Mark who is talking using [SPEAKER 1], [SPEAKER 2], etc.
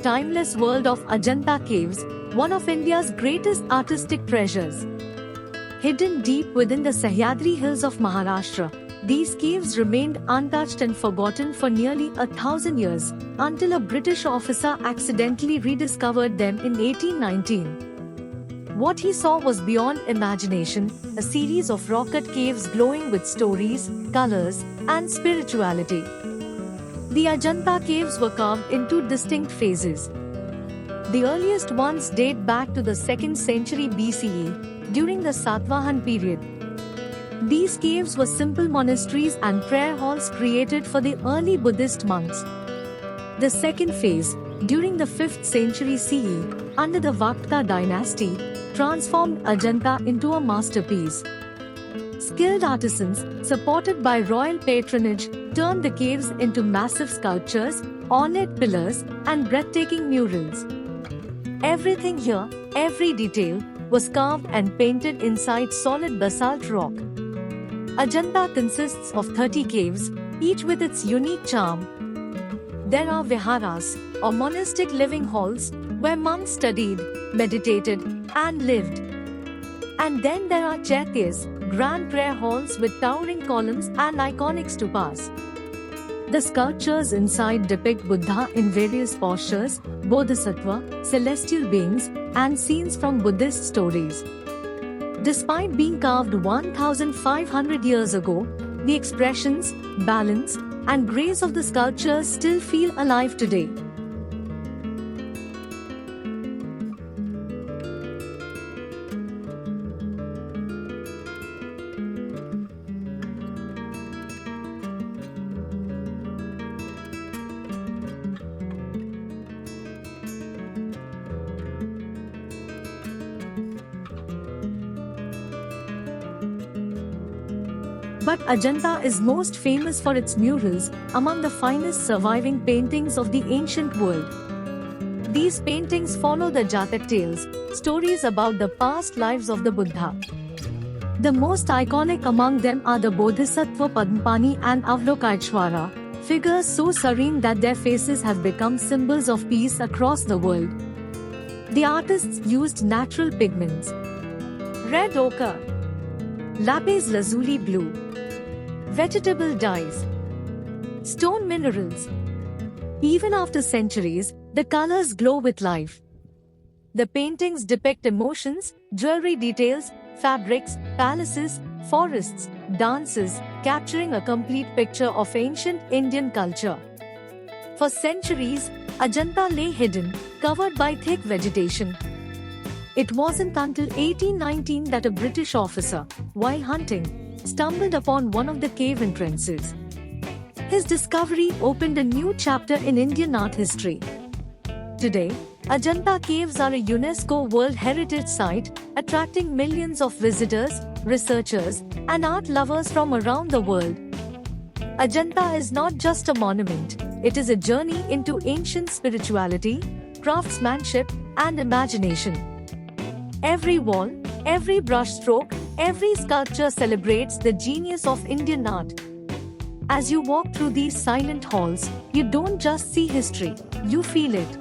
[SPEAKER 1] timeless world of Ajanta Caves, one of India's greatest artistic treasures. Hidden deep within the Sahyadri hills of Maharashtra, these caves remained untouched and forgotten for nearly 1,000 years, until a British officer accidentally rediscovered them in 1819. What he saw was beyond imagination, a series of rock-cut caves glowing with stories, colors, and spirituality. The Ajanta caves were carved in two distinct phases. The earliest ones date back to the 2nd century BCE, during the Satavahan period. These caves were simple monasteries and prayer halls created for the early Buddhist monks. The second phase, during the 5th century CE, under the Vakta dynasty, transformed Ajanta into a masterpiece. Skilled artisans, supported by royal patronage, turned the caves into massive sculptures, ornate pillars, and breathtaking murals. Everything here, every detail, was carved and painted inside solid basalt rock. Ajanta consists of 30 caves, each with its unique charm. There are viharas, or monastic living halls, where monks studied, meditated, and lived. And then there are chaityas, grand prayer halls with towering columns and iconic stupas. The sculptures inside depict Buddha in various postures, Bodhisattva, celestial beings, and scenes from Buddhist stories. Despite being carved 1,500 years ago, the expressions, balance, and grace of the sculptures still feel alive today. But Ajanta is most famous for its murals, among the finest surviving paintings of the ancient world. These paintings follow the Jatak tales, stories about the past lives of the Buddha. The most iconic among them are the Bodhisattva Padmpani and Avalokiteshvara, figures so serene that their faces have become symbols of peace across the world. The artists used natural pigments: red ochre, lapis lazuli blue, vegetable dyes, stone minerals. Even after centuries, the colors glow with life. The paintings depict emotions, jewelry details, fabrics, palaces, forests, dances, capturing a complete picture of ancient Indian culture. For centuries, Ajanta lay hidden, covered by thick vegetation. It wasn't until 1819 that a British officer, while hunting, stumbled upon one of the cave entrances. His discovery opened a new chapter in Indian art history. Today, Ajanta Caves are a UNESCO World Heritage Site, attracting millions of visitors, researchers, and art lovers from around the world. Ajanta is not just a monument, it is a journey into ancient spirituality, craftsmanship, and imagination. Every wall, every brushstroke, every sculpture celebrates the genius of Indian art. As you walk through these silent halls, you don't just see history, you feel it.